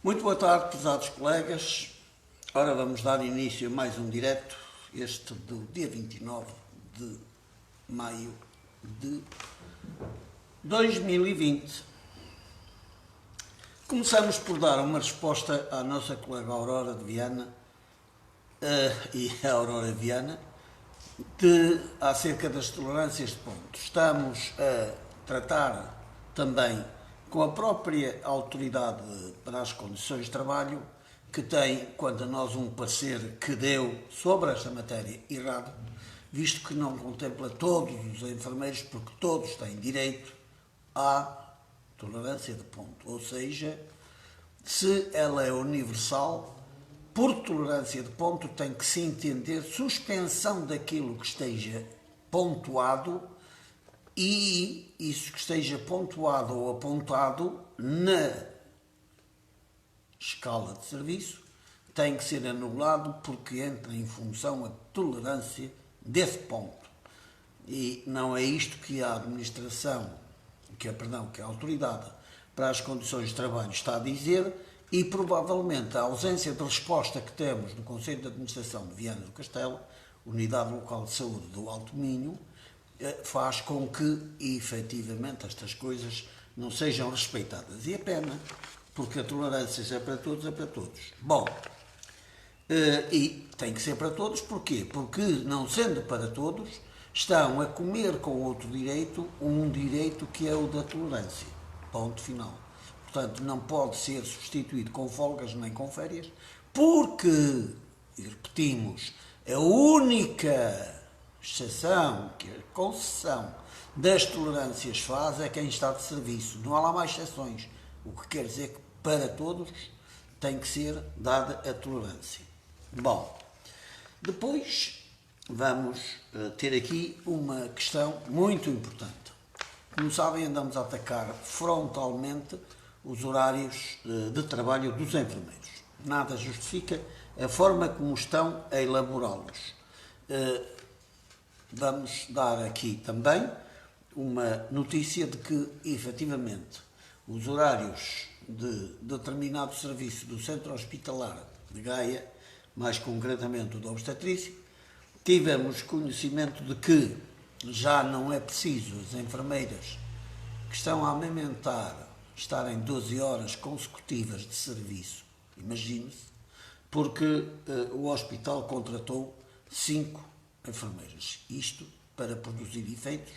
Muito boa tarde, prezados colegas. Ora, vamos dar início a mais um direto, este do dia 29 de maio de 2020. Começamos por dar uma resposta à nossa colega Aurora de Viana e a Aurora Viana acerca das tolerâncias de ponto. Estamos a tratar também com a própria autoridade para as condições de trabalho, que tem, quanto a nós, um parecer que deu sobre esta matéria errado, visto que não contempla todos os enfermeiros, porque todos têm direito à tolerância de ponto. Ou seja, se ela é universal, por tolerância de ponto tem que se entender suspensão daquilo que esteja pontuado, e isso que esteja pontuado ou apontado na escala de serviço tem que ser anulado, porque entra em função a tolerância desse ponto. E não é isto que a administração, que a autoridade para as condições de trabalho está a dizer, e provavelmente a ausência de resposta que temos no Conselho de Administração de Viana do Castelo, Unidade Local de Saúde do Alto Minho, faz com que, efetivamente, estas coisas não sejam respeitadas. E é pena, porque a tolerância, se é para todos, é para todos. Bom, e tem que ser para todos, porquê? Porque, não sendo para todos, estão a comer com outro direito, um direito que é o da tolerância. Ponto final. Portanto, não pode ser substituído com folgas nem com férias, porque, e repetimos, a única exceção que a concessão das tolerâncias faz é quem está de serviço. Não há lá mais exceções. O que quer dizer que para todos tem que ser dada a tolerância. Bom, depois vamos ter aqui uma questão muito importante. Como sabem, andamos a atacar frontalmente os horários de trabalho dos enfermeiros. Nada justifica a forma como estão a elaborá-los. Vamos dar aqui também uma notícia de que, efetivamente, os horários de determinado serviço do Centro Hospitalar de Gaia, mais concretamente o da obstetrícia, tivemos conhecimento de que já não é preciso as enfermeiras que estão a amamentar estarem 12 horas consecutivas de serviço, imagine-se, porque o hospital contratou 5 enfermeiras. Isto para produzir efeitos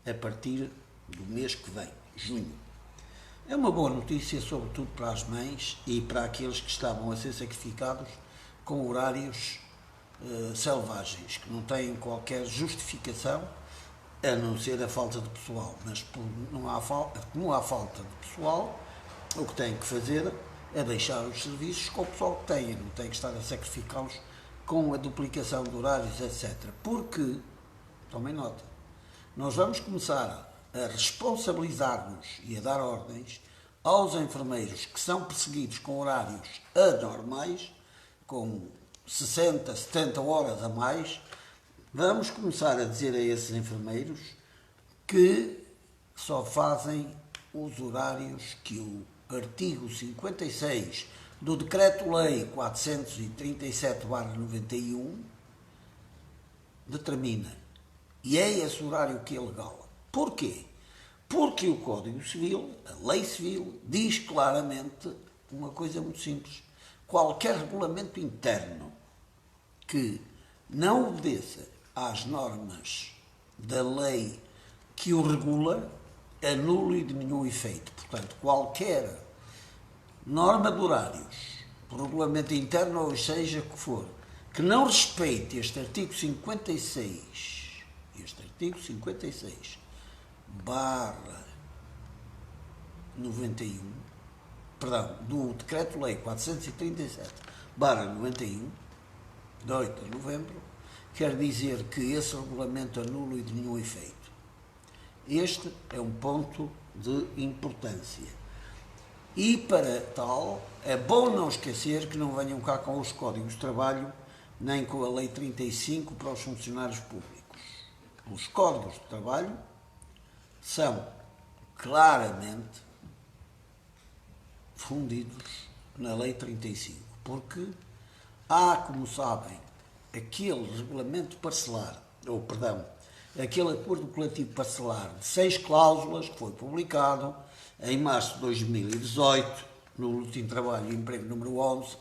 a partir do mês que vem, junho. É uma boa notícia, sobretudo para as mães e para aqueles que estavam a ser sacrificados com horários selvagens, que não têm qualquer justificação, a não ser a falta de pessoal. Mas como há falta de pessoal, o que têm que fazer é deixar os serviços com o pessoal que têm, não têm que estar a sacrificá-los com a duplicação de horários, etc. Porque, tomem nota, nós vamos começar a responsabilizar-nos e a dar ordens aos enfermeiros que são perseguidos com horários anormais, com 60, 70 horas a mais. Vamos começar a dizer a esses enfermeiros que só fazem os horários que o artigo 56 do Decreto-Lei 437/91 determina. E é esse horário que é legal. Porquê? Porque o Código Civil, a Lei Civil, diz claramente uma coisa muito simples. Qualquer regulamento interno que não obedeça às normas da lei que o regula, é nulo e de nenhum efeito. Portanto, qualquer norma de horários, por regulamento interno ou seja o que for, que não respeite este artigo 56, barra 91, perdão, do Decreto-Lei 437/91, de 8 de novembro, quer dizer que esse regulamento é nulo e de nenhum efeito. Este é um ponto de importância. E para tal, é bom não esquecer que não venham cá com os códigos de trabalho, nem com a Lei 35 para os funcionários públicos. Os códigos de trabalho são claramente fundidos na Lei 35, porque há, como sabem, aquele regulamento parcelar, ou perdão, aquele acordo coletivo parcelar de 6 cláusulas que foi publicado em março de 2018, no Boletim de Trabalho e Emprego número 11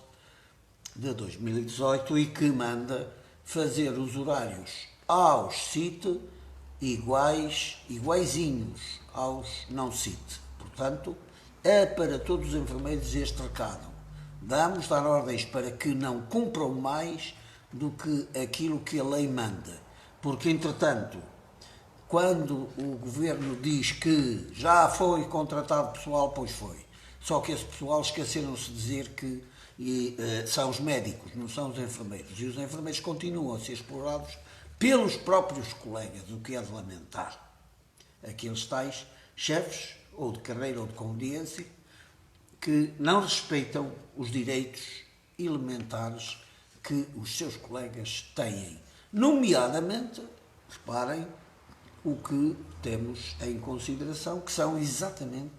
de 2018, e que manda fazer os horários aos CIT iguaizinhos aos não CIT. Portanto, é para todos os enfermeiros este recado. Vamos dar ordens para que não cumpram mais do que aquilo que a lei manda. Porque, entretanto, quando o governo diz que já foi contratado pessoal, pois foi. Só que esse pessoal esqueceram-se de dizer que são os médicos, não são os enfermeiros. E os enfermeiros continuam a ser explorados pelos próprios colegas, o que é de lamentar. Aqueles tais chefes, ou de carreira ou de conveniência, que não respeitam os direitos elementares que os seus colegas têm. Nomeadamente, reparem, o que temos em consideração, que são exatamente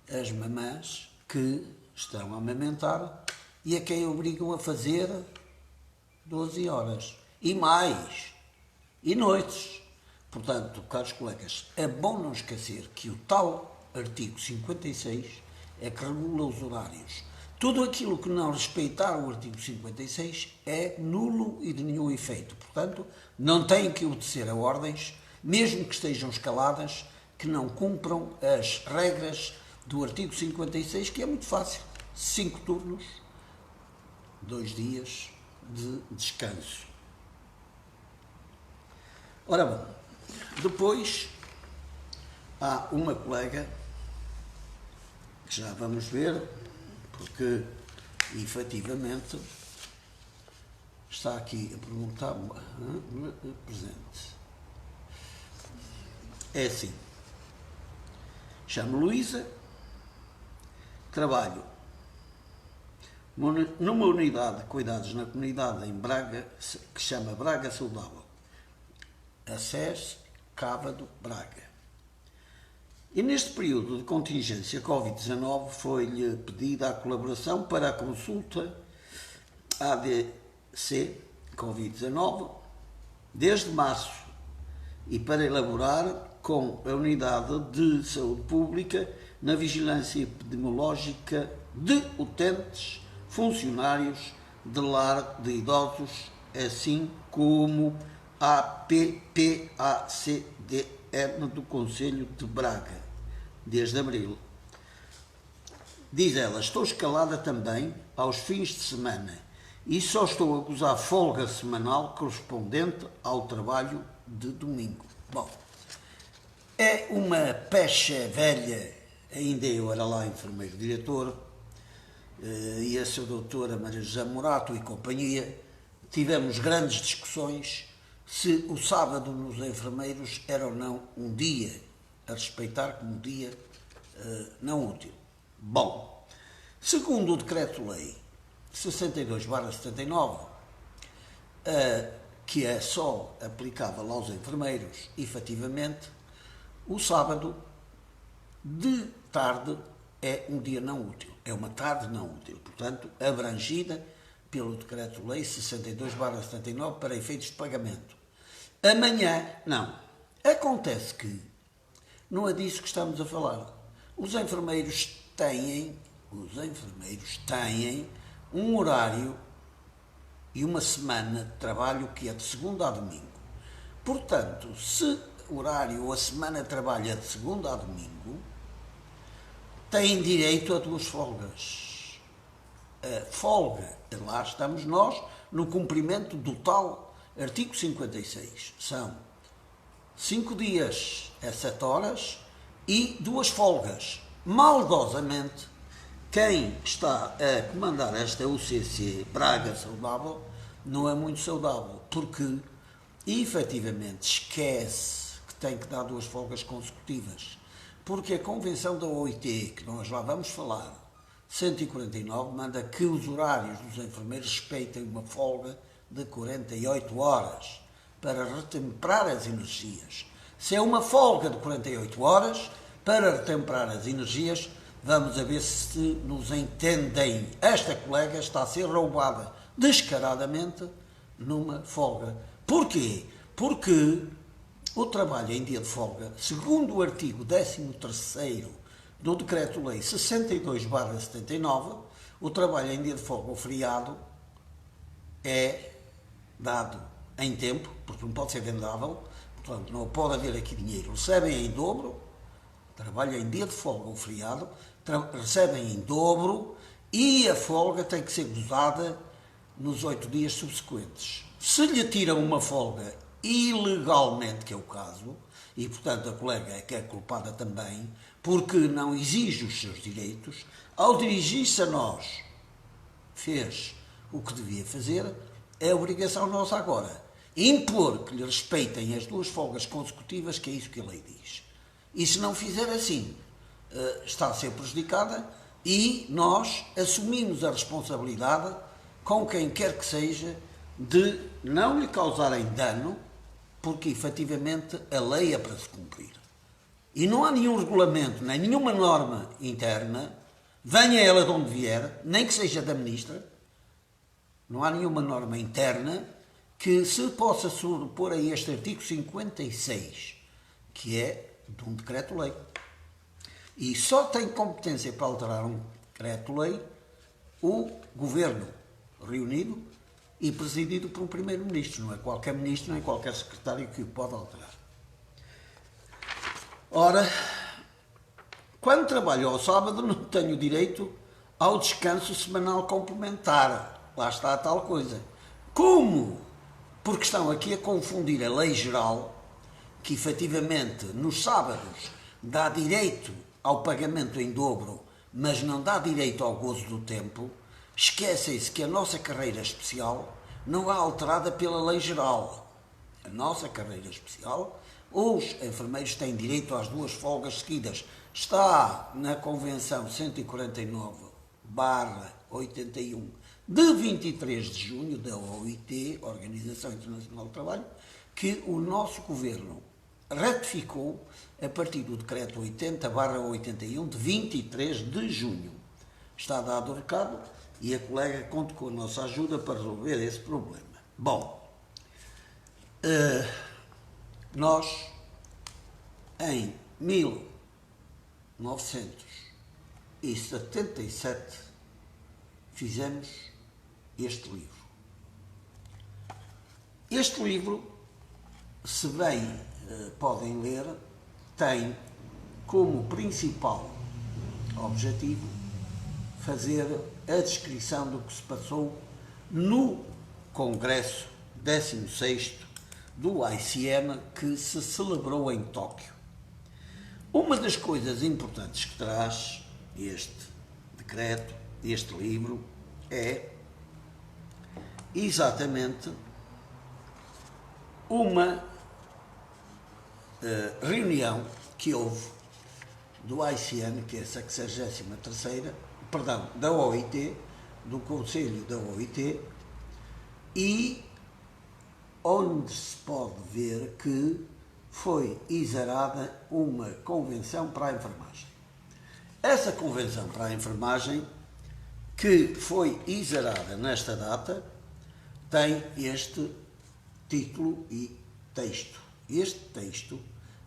as mamãs que estão a amamentar e a quem obrigam a fazer 12 horas. E mais, e noites. Portanto, caros colegas, é bom não esquecer que o tal artigo 56 é que regula os horários. Tudo aquilo que não respeitar o artigo 56 é nulo e de nenhum efeito. Portanto, não têm que obedecer a ordens, mesmo que estejam escaladas, que não cumpram as regras do artigo 56, que é muito fácil. 5 turnos, 2 dias de descanso. Ora bom, depois há uma colega que já vamos ver, porque efetivamente está aqui a perguntar-me presente. É assim, chamo Luísa, trabalho numa unidade de cuidados na comunidade em Braga, que se chama Braga Saudável, a SES Cávado Braga. E neste período de contingência Covid-19 foi-lhe pedida a colaboração para a consulta ADC Covid-19 desde março e para elaborar com a Unidade de Saúde Pública na vigilância epidemiológica de utentes, funcionários de lar de idosos, assim como a PPACDN do Conselho de Braga, desde abril. Diz ela, estou escalada também aos fins de semana e só estou a gozar folga semanal correspondente ao trabalho de domingo. Bom, é uma pecha velha, ainda eu era lá enfermeiro-diretor, e a sua doutora Maria José Morato e companhia, tivemos grandes discussões se o sábado nos enfermeiros era ou não um dia a respeitar como dia não útil. Bom, segundo o Decreto-Lei 62/79, que é só aplicável aos enfermeiros, efetivamente, o sábado de tarde é um dia não útil, é uma tarde não útil, portanto, abrangida pelo Decreto-Lei 62/79 para efeitos de pagamento. Amanhã, não. Acontece que, não é disso que estamos a falar, os enfermeiros têm um horário e uma semana de trabalho que é de segunda a domingo. Portanto, se o horário ou a semana de trabalho é de segunda a domingo, têm direito a 2 folgas. A folga, lá estamos nós, no cumprimento do tal artigo 56. São 5 dias a 7 horas e 2 folgas. Maldosamente, quem está a comandar esta UCC Braga Saudável não é muito saudável, porque efetivamente esquece que tem que dar 2 folgas consecutivas. Porque a Convenção da OIT, que nós lá vamos falar, 149, manda que os horários dos enfermeiros respeitem uma folga de 48 horas para retemperar as energias. Se é uma folga de 48 horas, para retemperar as energias, Vamos a ver se nos entendem. Esta colega está a ser roubada descaradamente numa folga. Porquê? Porque o trabalho em dia de folga, segundo o artigo 13º do Decreto-Lei 62/79, o trabalho em dia de folga ou feriado é dado em tempo, porque não pode ser vendável, portanto não pode haver aqui dinheiro. Recebem em dobro, trabalho em dia de folga ou feriado, recebem em dobro e a folga tem que ser gozada nos 8 dias subsequentes. Se lhe tiram uma folga ilegalmente, que é o caso, e portanto a colega é que é culpada também, porque não exige os seus direitos, ao dirigir-se a nós, fez o que devia fazer, é obrigação nossa agora impor que lhe respeitem as 2 folgas consecutivas, que é isso que a lei diz. E se não fizer assim, está a ser prejudicada e nós assumimos a responsabilidade com quem quer que seja de não lhe causarem dano, porque efetivamente a lei é para se cumprir. E não há nenhum regulamento, nem nenhuma norma interna, venha ela de onde vier, nem que seja da ministra, não há nenhuma norma interna que se possa sobrepor a este artigo 56, que é de um decreto-lei. E só tem competência para alterar um decreto-lei o governo reunido e presidido por um primeiro-ministro. Não é qualquer ministro, nem qualquer secretário que o pode alterar. Ora, quando trabalho ao sábado não tenho direito ao descanso semanal complementar. Lá está a tal coisa. Como? Porque estão aqui a confundir a lei geral, que efetivamente nos sábados dá direito ao pagamento em dobro, mas não dá direito ao gozo do tempo. Esquecem-se que a nossa carreira especial não é alterada pela lei geral. A nossa carreira especial, os enfermeiros têm direito às 2 folgas seguidas. Está na Convenção 149/81 de 23 de junho da OIT, Organização Internacional do Trabalho, que o nosso governo ratificou a partir do decreto 80/81 de 23 de junho. Está dado o recado e a colega conta com a nossa ajuda para resolver esse problema. Bom, nós em 1977 fizemos este livro. Este livro, se bem podem ler, tem como principal objetivo fazer a descrição do que se passou no Congresso 16º do ICN, que se celebrou em Tóquio. Uma das coisas importantes que traz este decreto, este livro, é exatamente uma reunião que houve do ICN, que é a 63ª, perdão, da OIT, do Conselho da OIT, e onde se pode ver que foi exarada uma convenção para a enfermagem. Essa convenção para a enfermagem, que foi exarada nesta data, tem este título e texto. Este texto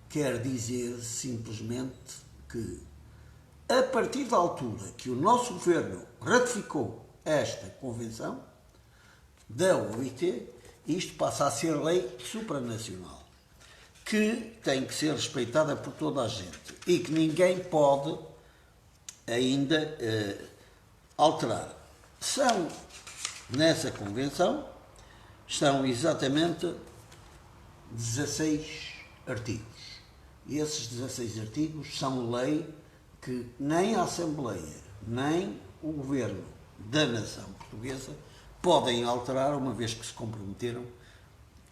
quer dizer simplesmente que, a partir da altura que o nosso governo ratificou esta convenção da OIT, isto passa a ser lei supranacional, que tem que ser respeitada por toda a gente e que ninguém pode ainda alterar. São, nessa convenção, estão exatamente 16 artigos. E esses 16 artigos são lei que nem a Assembleia, nem o Governo da nação portuguesa podem alterar, uma vez que se comprometeram,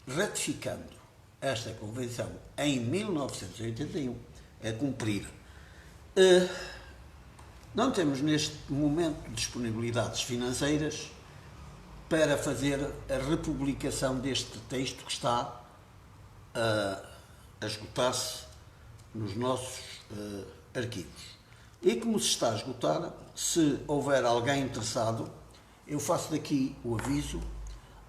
ratificando esta convenção em 1981, a cumprir. Não temos neste momento disponibilidades financeiras para fazer a republicação deste texto que está a esgotar-se nos nossos arquivos. E como se está a esgotar, se houver alguém interessado, eu faço daqui o aviso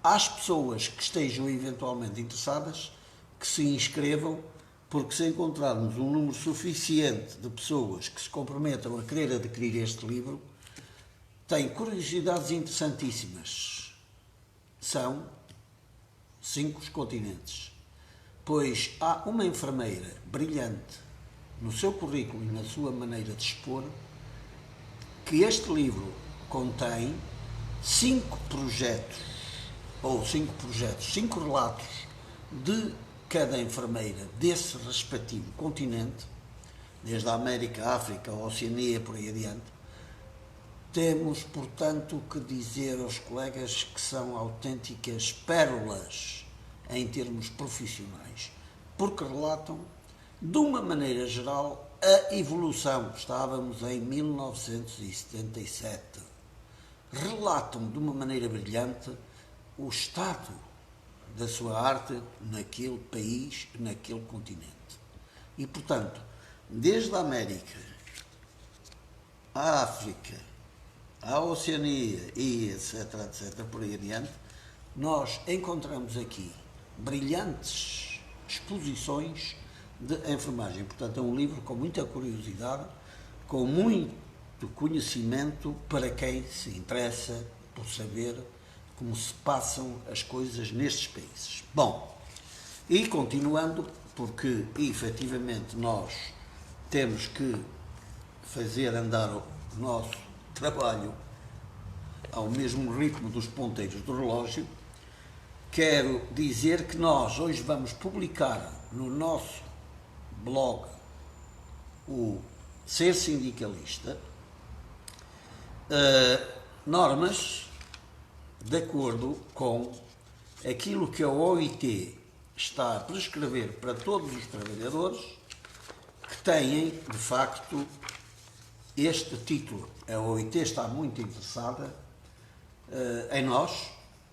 às pessoas que estejam eventualmente interessadas que se inscrevam, porque se encontrarmos um número suficiente de pessoas que se comprometam a querer adquirir este livro, tem curiosidades interessantíssimas. São 5 continentes, pois há uma enfermeira brilhante no seu currículo e na sua maneira de expor, que este livro contém 5 relatos de cada enfermeira desse respectivo continente, desde a América, a África, a Oceania, por aí adiante. Temos, portanto, que dizer aos colegas que são autênticas pérolas em termos profissionais, porque relatam, de uma maneira geral, a evolução. Estávamos em 1977. Relatam de uma maneira brilhante o estado da sua arte naquele país, naquele continente. E, portanto, desde a América, a África, a Oceania e etc, por aí adiante, nós encontramos aqui brilhantes exposições de enfermagem. Portanto, é um livro com muita curiosidade, com muito conhecimento para quem se interessa por saber como se passam as coisas nestes países. Bom, e continuando, porque efetivamente nós temos que fazer andar o nosso trabalho ao mesmo ritmo dos ponteiros do relógio, quero dizer que nós hoje vamos publicar no nosso blog, o Ser Sindicalista, normas de acordo com aquilo que a OIT está a prescrever para todos os trabalhadores que têm, de facto, este título. A OIT está muito interessada em nós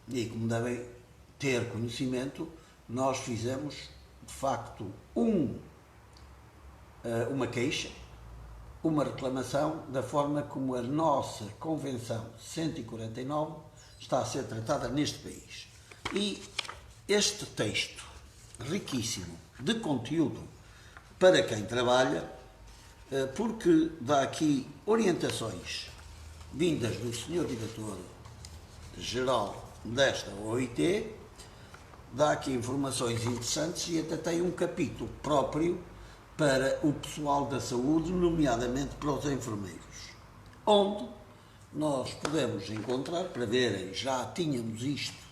e, como devem ter conhecimento, nós fizemos, de facto, uma queixa, uma reclamação da forma como a nossa Convenção 149 está a ser tratada neste país. E este texto, riquíssimo de conteúdo para quem trabalha, porque dá aqui orientações vindas do Sr. Diretor-Geral desta OIT, dá aqui informações interessantes e até tem um capítulo próprio para o pessoal da saúde, nomeadamente para os enfermeiros, onde nós podemos encontrar, para verem, já tínhamos isto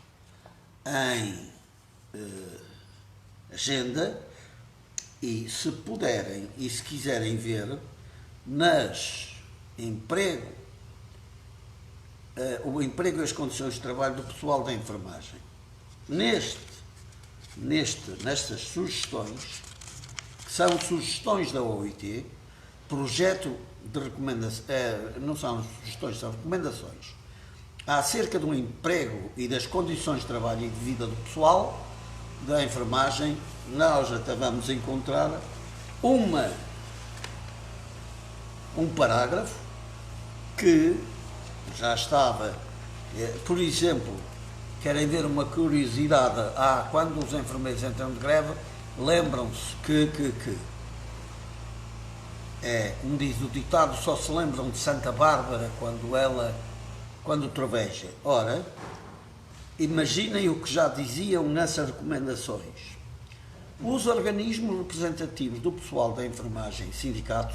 em agenda, e se puderem e se quiserem ver, o emprego e as condições de trabalho do pessoal da enfermagem. Nestas sugestões, que são sugestões da OIT, projeto de recomendação, não são sugestões, são recomendações, acerca do emprego e das condições de trabalho e de vida do pessoal da enfermagem, nós até vamos encontrar um parágrafo que já estava, por exemplo, querem ver uma curiosidade, quando os enfermeiros entram de greve, lembram-se como diz o ditado, só se lembram de Santa Bárbara quando troveja. Ora, imaginem o que já diziam nessas recomendações. Os organismos representativos do pessoal da enfermagem, sindicatos,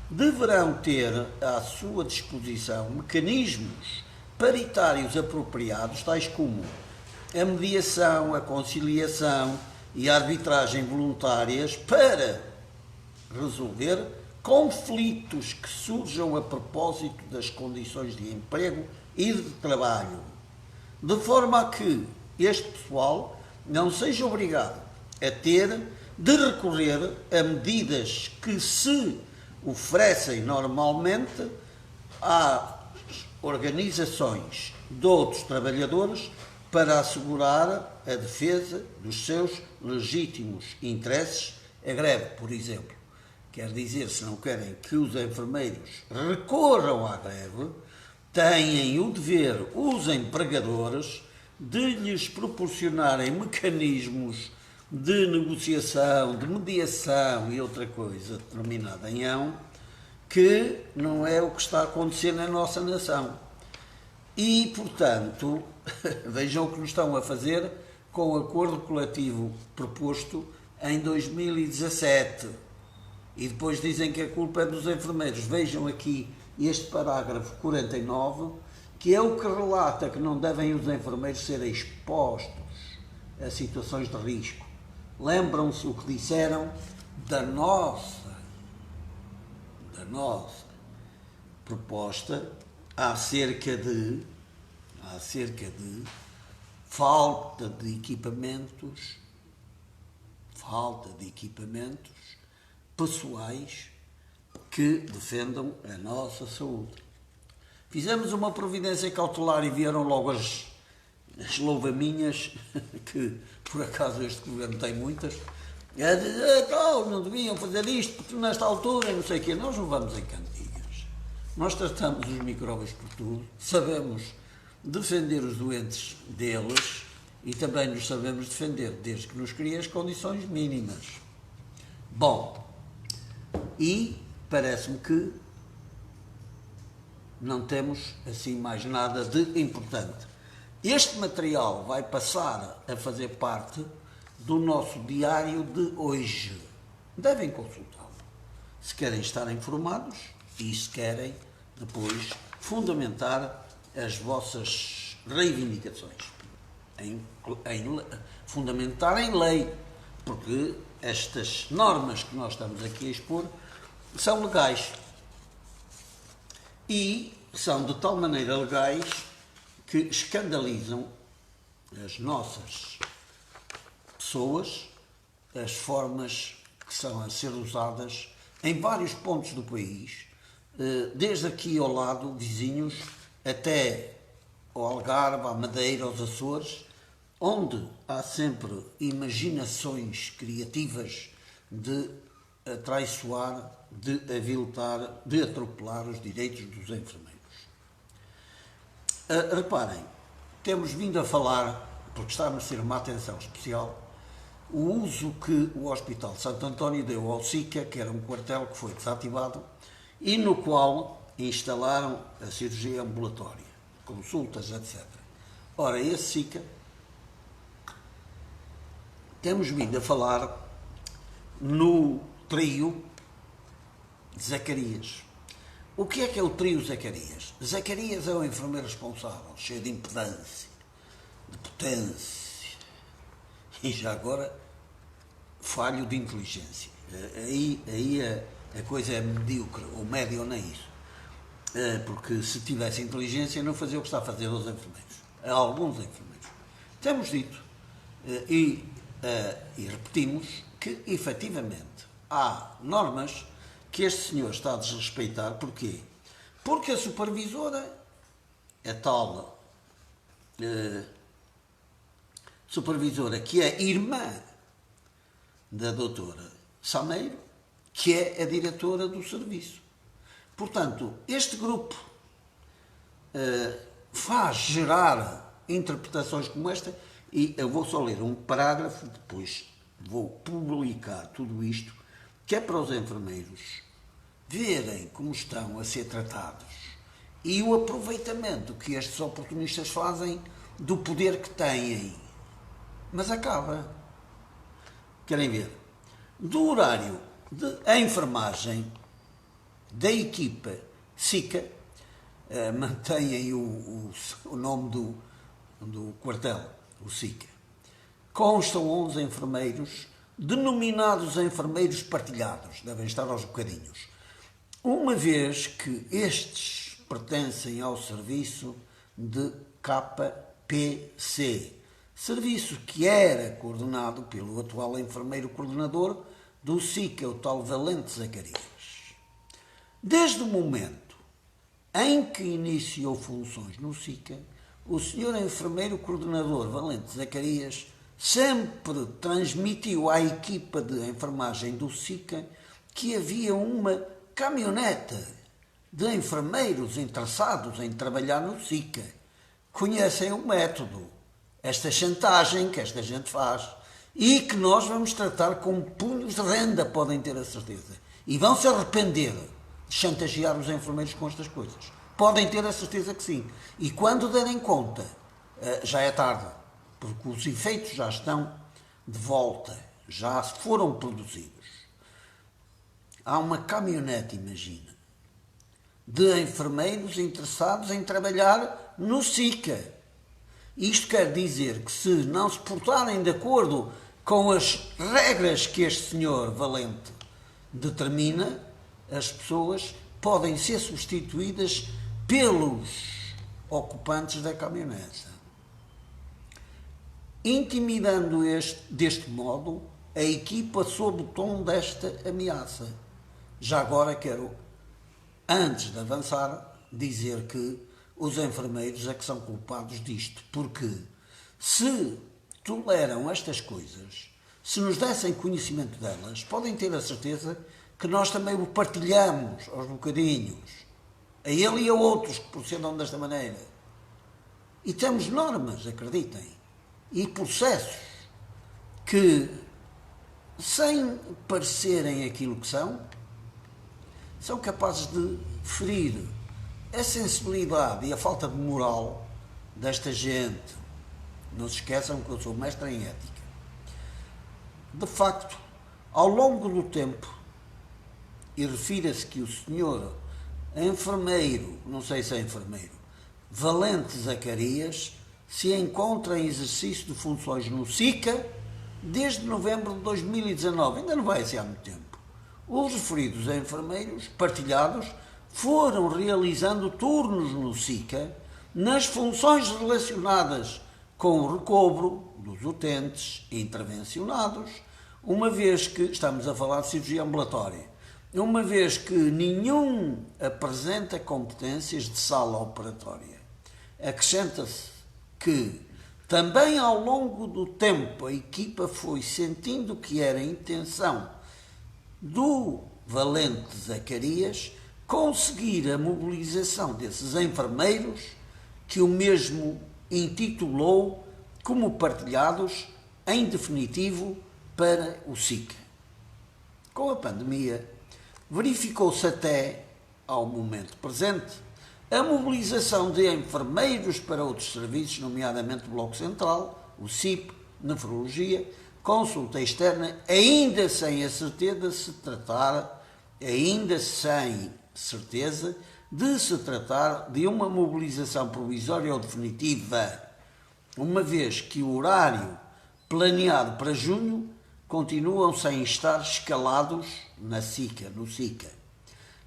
deverão ter à sua disposição mecanismos paritários apropriados, tais como a mediação, a conciliação e a arbitragem voluntárias para resolver conflitos que surjam a propósito das condições de emprego e de trabalho, de forma a que este pessoal não seja obrigado a ter de recorrer a medidas que se oferecem normalmente às organizações de outros trabalhadores para assegurar a defesa dos seus legítimos interesses. A greve, por exemplo, quer dizer, se não querem que os enfermeiros recorram à greve, têm o dever, os empregadores, de lhes proporcionarem mecanismos de negociação, de mediação e outra coisa determinada em ão, que não é o que está a acontecer na nossa nação. E, portanto, vejam o que nos estão a fazer com o acordo coletivo proposto em 2017. E depois dizem que a culpa é dos enfermeiros. Vejam aqui este parágrafo 49, que é o que relata que não devem os enfermeiros ser expostos a situações de risco. Lembram-se o que disseram da nossa proposta acerca de falta de equipamentos pessoais que defendam a nossa saúde. Fizemos uma providência cautelar e vieram logo as louvaminhas, que por acaso este governo tem muitas, a dizer, não deviam fazer isto, porque nesta altura, não sei o quê. Nós não vamos em cantigas. Nós tratamos os micróbios por tudo, sabemos defender os doentes deles e também nos sabemos defender, desde que nos criem as condições mínimas. Bom, e parece-me que não temos assim mais nada de importante. Este material vai passar a fazer parte do nosso diário de hoje. Devem consultá-lo, se querem estar informados e se querem depois fundamentar as vossas reivindicações. Fundamentar em lei, porque estas normas que nós estamos aqui a expor são legais. E são de tal maneira legais que escandalizam as nossas pessoas, as formas que são a ser usadas em vários pontos do país, desde aqui ao lado, vizinhos, até ao Algarve, à Madeira, aos Açores, onde há sempre imaginações criativas de atraiçoar, de aviltar, de atropelar os direitos dos enfermeiros. Reparem, temos vindo a falar, porque está a merecer uma atenção especial, o uso que o Hospital Santo António deu ao SICA, que era um quartel que foi desativado, e no qual instalaram a cirurgia ambulatória, consultas, etc. Ora, esse SICA, temos vindo a falar no trio Zacarias. O que é o trio Zacarias? Zacarias é o enfermeiro responsável, cheio de impedância, de potência e já agora falho de inteligência. Aí a coisa é medíocre, ou média ou nem isso. Porque se tivesse inteligência não fazia o que está a fazer aos enfermeiros, a alguns enfermeiros. Temos dito e repetimos que efetivamente há normas que este senhor está a desrespeitar. Porquê? Porque a supervisora, a tal supervisora que é irmã da doutora Sameiro, que é a diretora do serviço. Portanto, este grupo faz gerar interpretações como esta, e eu vou só ler um parágrafo, depois vou publicar tudo isto, que é para os enfermeiros verem como estão a ser tratados e o aproveitamento que estes oportunistas fazem do poder que têm. Mas acaba. Querem ver? Do horário a enfermagem da equipa SICA, mantém o nome do quartel, o SICA, constam 11 enfermeiros, denominados enfermeiros partilhados, devem estar aos bocadinhos, uma vez que estes pertencem ao serviço de KPC, serviço que era coordenado pelo atual enfermeiro coordenador do SICA, o tal Valente Zacarias. Desde o momento em que iniciou funções no SICA, o senhor enfermeiro coordenador Valente Zacarias sempre transmitiu à equipa de enfermagem do SICA que havia uma caminhoneta de enfermeiros interessados em trabalhar no SICA. Conhecem o método, esta chantagem que esta gente faz e que nós vamos tratar como punhos de renda, podem ter a certeza. E vão se arrepender de chantagear os enfermeiros com estas coisas. Podem ter a certeza que sim. E quando derem conta, já é tarde, porque os efeitos já estão de volta, já foram produzidos. Há uma caminhonete, imagina, de enfermeiros interessados em trabalhar no SICA. Isto quer dizer que se não se portarem de acordo com as regras que este senhor Valente determina, as pessoas podem ser substituídas pelos ocupantes da caminhoneta. Intimidando deste modo a equipa sob o tom desta ameaça. Já agora quero, antes de avançar, dizer que os enfermeiros é que são culpados disto, porque se toleram estas coisas, se nos dessem conhecimento delas, podem ter a certeza que nós também o partilhamos aos bocadinhos, a ele e a outros que procedam desta maneira. E temos normas, acreditem, e processos que, sem parecerem aquilo que são capazes de ferir a sensibilidade e a falta de moral desta gente. Não se esqueçam que eu sou mestre em ética. De facto, ao longo do tempo, e refira-se que o senhor enfermeiro, não sei se é enfermeiro, Valente Zacarias, se encontra em exercício de funções no SICA desde novembro de 2019, ainda não vai ser há muito tempo. Os referidos enfermeiros partilhados foram realizando turnos no SICA nas funções relacionadas com o recobro dos utentes intervencionados, uma vez que estamos a falar de cirurgia ambulatória, uma vez que nenhum apresenta competências de sala operatória. Acrescenta-se que também ao longo do tempo a equipa foi sentindo que era a intenção do Valente Zacarias conseguir a mobilização desses enfermeiros que o mesmo intitulou como partilhados em definitivo para o SICA. Com a pandemia, verificou-se até ao momento presente a mobilização de enfermeiros para outros serviços, nomeadamente o Bloco Central, o CIP, nefrologia, consulta externa, ainda sem a certeza de se tratar de uma mobilização provisória ou definitiva, uma vez que o horário planeado para junho continuam sem estar escalados no SICA.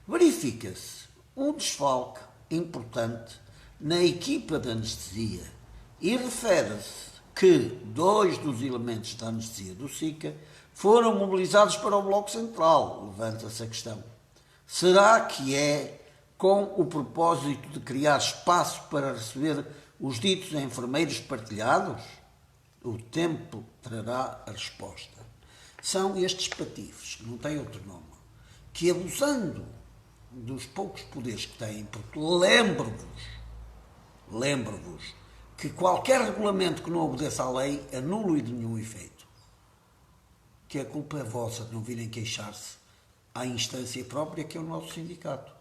Verifica-se um desfalque importante na equipa de anestesia e refere-se que 2 dos elementos da anestesia do SICA foram mobilizados para o Bloco Central. Levanta-se a questão. Será que é com o propósito de criar espaço para receber os ditos enfermeiros partilhados? O tempo trará a resposta. São estes patifes, que não têm outro nome, que abusando dos poucos poderes que têm, porque lembro-vos que qualquer regulamento que não obedeça à lei é nulo e de nenhum efeito. Que a culpa é vossa de não virem queixar-se à instância própria que é o nosso sindicato.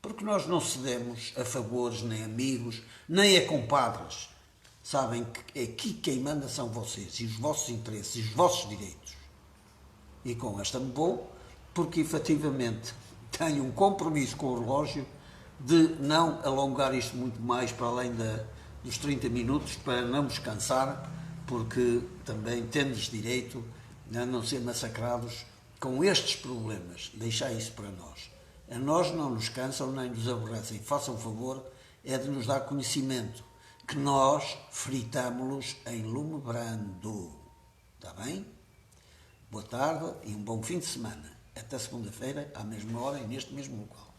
Porque nós não cedemos a favores, nem amigos, nem a compadres. Sabem que aqui quem manda são vocês, e os vossos interesses, e os vossos direitos. E com esta me vou, porque efetivamente tenho um compromisso com o relógio de não alongar isto muito mais para além dos 30 minutos, para não nos cansar, porque também temos direito a não ser massacrados com estes problemas. Deixar isso para nós. A nós não nos cansam nem nos aborrecem. Façam favor, é de nos dar conhecimento, que nós fritámos-los em lume brando. Está bem? Boa tarde e um bom fim de semana. Até segunda-feira, à mesma hora e neste mesmo local.